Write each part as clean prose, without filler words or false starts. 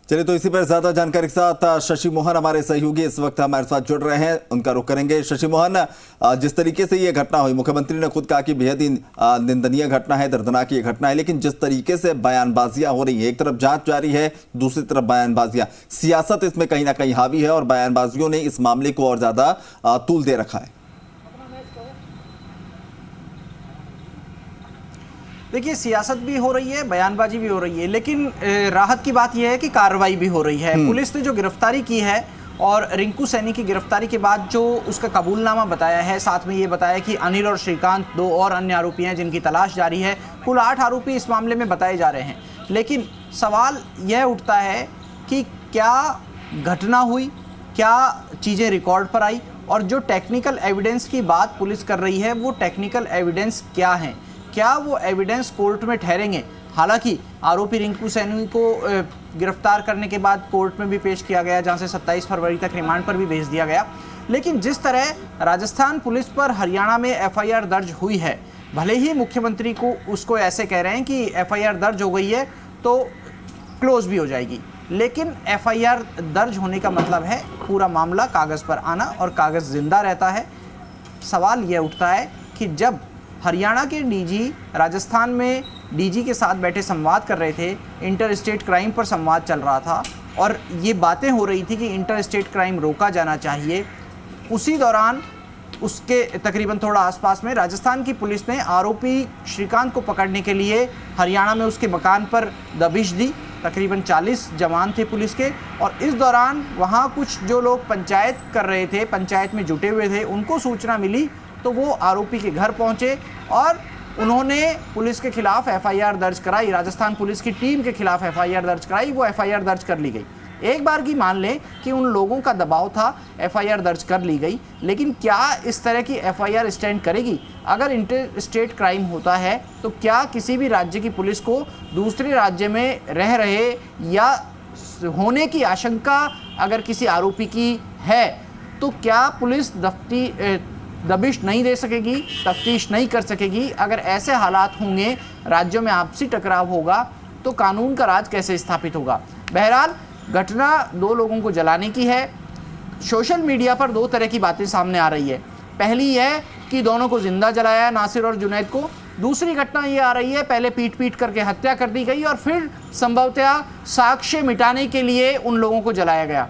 चलिए, तो इसी पर ज्यादा जानकारी के साथ शशि मोहन हमारे सहयोगी इस वक्त हमारे साथ जुड़ रहे हैं, उनका रुख करेंगे। शशि मोहन, जिस तरीके से ये घटना हुई, मुख्यमंत्री ने खुद कहा कि बेहद ही निंदनीय घटना है, दर्दनाक ये घटना है, लेकिन जिस तरीके से बयानबाजियां हो रही है, एक तरफ जांच जारी है, दूसरी तरफ बयानबाजियां, सियासत इसमें कहीं ना कहीं हावी है और बयानबाजियों ने इस मामले को और ज्यादा तूल दे रखा है। देखिए, सियासत भी हो रही है, बयानबाजी भी हो रही है, लेकिन राहत की बात यह है कि कार्रवाई भी हो रही है। पुलिस ने जो गिरफ्तारी की है और रिंकू सैनी की गिरफ्तारी के बाद जो उसका कबूलनामा बताया है, साथ में ये बताया कि अनिल और श्रीकांत 2 और अन्य आरोपी हैं जिनकी तलाश जारी है। कुल 8 आरोपी इस मामले में बताए जा रहे हैं। लेकिन सवाल यह उठता है कि क्या घटना हुई, क्या चीज़ें रिकॉर्ड पर आई, और जो टेक्निकल एविडेंस की बात पुलिस कर रही है वो टेक्निकल एविडेंस क्या हैं, क्या वो एविडेंस कोर्ट में ठहरेंगे। हालांकि आरोपी रिंकू सैनी को गिरफ्तार करने के बाद कोर्ट में भी पेश किया गया, जहां से 27 फरवरी तक रिमांड पर भी भेज दिया गया। लेकिन जिस तरह राजस्थान पुलिस पर हरियाणा में एफआईआर दर्ज हुई है, भले ही मुख्यमंत्री को उसको ऐसे कह रहे हैं कि एफआईआर दर्ज हो गई है तो क्लोज भी हो जाएगी, लेकिन एफआईआर दर्ज होने का मतलब है पूरा मामला कागज़ पर आना, और कागज़ जिंदा रहता है। सवाल यह उठता है कि जब हरियाणा के डीजी राजस्थान में डीजी के साथ बैठे संवाद कर रहे थे, इंटर स्टेट क्राइम पर संवाद चल रहा था और ये बातें हो रही थी कि इंटर स्टेट क्राइम रोका जाना चाहिए, उसी दौरान उसके तकरीबन थोड़ा आसपास में राजस्थान की पुलिस ने आरोपी श्रीकांत को पकड़ने के लिए हरियाणा में उसके मकान पर दबिश दी। तकरीबन 40 जवान थे पुलिस के, और इस दौरान वहाँ कुछ जो लोग पंचायत कर रहे थे, पंचायत में जुटे हुए थे, उनको सूचना मिली तो वो आरोपी के घर पहुंचे और उन्होंने पुलिस के खिलाफ एफआईआर दर्ज कराई, राजस्थान पुलिस की टीम के खिलाफ एफआईआर दर्ज कराई। वो एफआईआर दर्ज कर ली गई। एक बार की मान लें कि उन लोगों का दबाव था, एफआईआर दर्ज कर ली गई, लेकिन क्या इस तरह की एफआईआर स्टैंड करेगी? अगर इंटर स्टेट क्राइम होता है तो क्या किसी भी राज्य की पुलिस को दूसरे राज्य में रह रहे या होने की आशंका अगर किसी आरोपी की है तो क्या पुलिस दबिश नहीं दे सकेगी, तफ्तीश नहीं कर सकेगी? अगर ऐसे हालात होंगे, राज्यों में आपसी टकराव होगा, तो कानून का राज कैसे स्थापित होगा? बहरहाल घटना 2 लोगों को जलाने की है। सोशल मीडिया पर 2 तरह की बातें सामने आ रही है। पहली है कि दोनों को जिंदा जलाया, नासिर और जुनैद को। दूसरी घटना ये आ रही है, पहले पीट करके हत्या कर दी गई और फिर संभवतः साक्ष्य मिटाने के लिए उन लोगों को जलाया गया।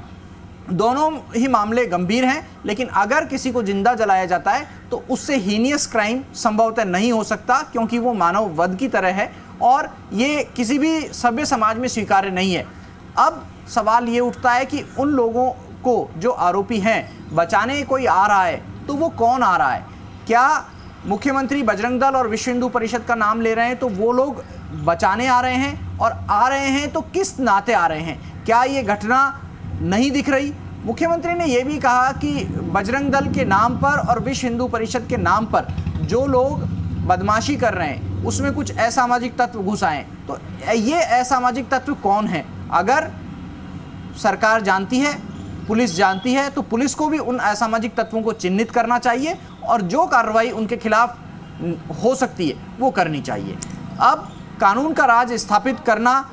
दोनों ही मामले गंभीर हैं, लेकिन अगर किसी को जिंदा जलाया जाता है तो उससे हीनियस क्राइम संभवतः नहीं हो सकता, क्योंकि वो मानव वध की तरह है और ये किसी भी सभ्य समाज में स्वीकार्य नहीं है। अब सवाल ये उठता है कि उन लोगों को जो आरोपी हैं बचाने कोई आ रहा है तो वो कौन आ रहा है? क्या मुख्यमंत्री, बजरंग दल और विश्व हिंदू परिषद का नाम ले रहे हैं तो वो लोग बचाने आ रहे हैं, और आ रहे हैं तो किस नाते आ रहे हैं? क्या ये घटना नहीं दिख रही? मुख्यमंत्री ने यह भी कहा कि बजरंग दल के नाम पर और विश्व हिंदू परिषद के नाम पर जो लोग बदमाशी कर रहे हैं उसमें कुछ असामाजिक तत्व घुस आए। तो ये असामाजिक तत्व कौन है? अगर सरकार जानती है, पुलिस जानती है, तो पुलिस को भी उन असामाजिक तत्वों को चिन्हित करना चाहिए और जो कार्रवाई उनके खिलाफ हो सकती है वो करनी चाहिए। अब कानून का राज स्थापित करना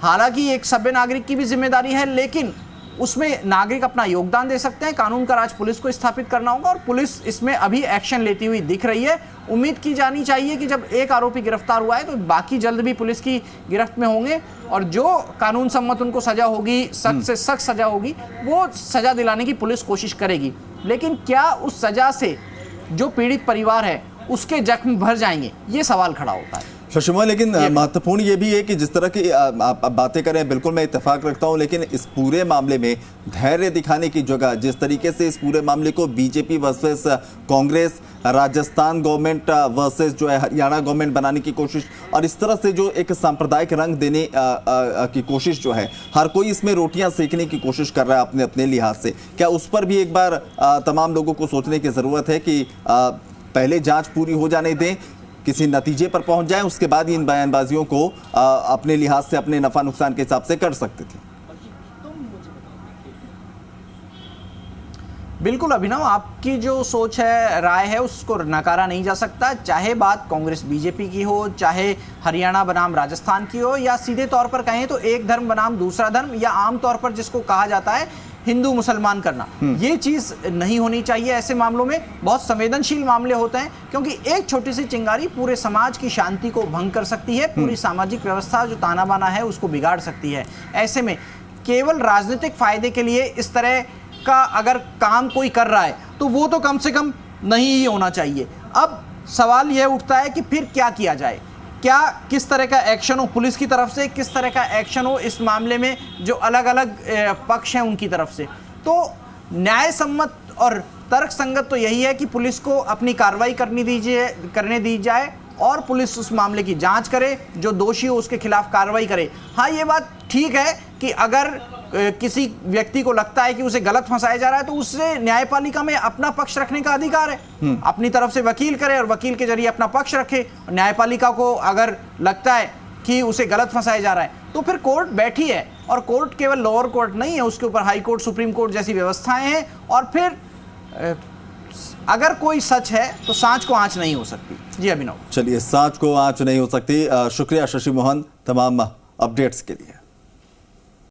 हालांकि एक सभ्य नागरिक की भी जिम्मेदारी है, लेकिन उसमें नागरिक अपना योगदान दे सकते हैं। कानून का राज पुलिस को स्थापित करना होगा और पुलिस इसमें अभी एक्शन लेती हुई दिख रही है। उम्मीद की जानी चाहिए कि जब एक आरोपी गिरफ्तार हुआ है तो बाकी जल्द भी पुलिस की गिरफ्त में होंगे और जो कानून सम्मत उनको सजा होगी, सख्त से सख्त सजा होगी, वो सजा दिलाने की पुलिस कोशिश करेगी। लेकिन क्या उस सजा से जो पीड़ित परिवार है उसके जख्म भर जाएंगे? ये सवाल खड़ा होता है। शशि मोहन, लेकिन महत्वपूर्ण ये भी है कि जिस तरह की आप बातें करें, बिल्कुल मैं इत्तेफाक रखता हूं, लेकिन इस पूरे मामले में धैर्य दिखाने की जगह जिस तरीके से इस पूरे मामले को BJP versus Congress, Rajasthan government versus जो है हरियाणा गवर्नमेंट बनाने की कोशिश, और इस तरह से जो एक सांप्रदायिक रंग देने की कोशिश जो है, हर कोई इसमें रोटियां सेकने की कोशिश कर रहा है अपने अपने लिहाज से, क्या उस पर भी एक बार तमाम लोगों को सोचने की ज़रूरत है कि पहले जाँच पूरी हो जाने दें, किसी नतीजे पर पहुंच जाए, उसके बाद ही इन बयानबाजियों को अपने लिहाज से, अपने नफा नुकसान के हिसाब से कर सकते थे? बिल्कुल अभिनव, आपकी जो सोच है, राय है, उसको नकारा नहीं जा सकता। चाहे बात कांग्रेस बीजेपी की हो, चाहे हरियाणा बनाम राजस्थान की हो, या सीधे तौर पर कहें तो एक धर्म बनाम दूसरा धर्म, या आम तौर पर जिसको कहा जाता है हिंदू मुसलमान करना, ये चीज नहीं होनी चाहिए। ऐसे मामलों में बहुत संवेदनशील मामले होते हैं, क्योंकि एक छोटी सी चिंगारी पूरे समाज की शांति को भंग कर सकती है, पूरी सामाजिक व्यवस्था जो ताना बाना है उसको बिगाड़ सकती है। ऐसे में केवल राजनीतिक फायदे के लिए इस तरह का अगर काम कोई कर रहा है तो वो तो कम से कम नहीं ही होना चाहिए। अब सवाल यह उठता है कि फिर क्या किया जाए, क्या किस तरह का एक्शन हो पुलिस की तरफ से, किस तरह का एक्शन हो इस मामले में जो अलग अलग पक्ष हैं उनकी तरफ से। तो न्याय सम्मत और तर्क संगत तो यही है कि पुलिस को अपनी कार्रवाई करने दी जाए और पुलिस उस मामले की जांच करे, जो दोषी हो उसके खिलाफ कार्रवाई करे। हाँ, ये बात ठीक है कि अगर किसी व्यक्ति को लगता है कि उसे गलत फंसाया जा रहा है तो उससे न्यायपालिका में अपना पक्ष रखने का अधिकार है, अपनी तरफ से वकील करे और वकील के जरिए अपना पक्ष रखे। न्यायपालिका को अगर लगता है कि उसे गलत फंसाया जा रहा है तो फिर कोर्ट बैठी है, और कोर्ट केवल लोअर कोर्ट नहीं है, उसके ऊपर हाई कोर्ट, सुप्रीम कोर्ट जैसी व्यवस्थाएं हैं। और फिर अगर कोई सच है तो सांच को आंच नहीं हो सकती। जी अभिनव। चलिए, सांच को आंच नहीं हो सकती। शुक्रिया शशि मोहन तमाम अपडेट्स के लिए।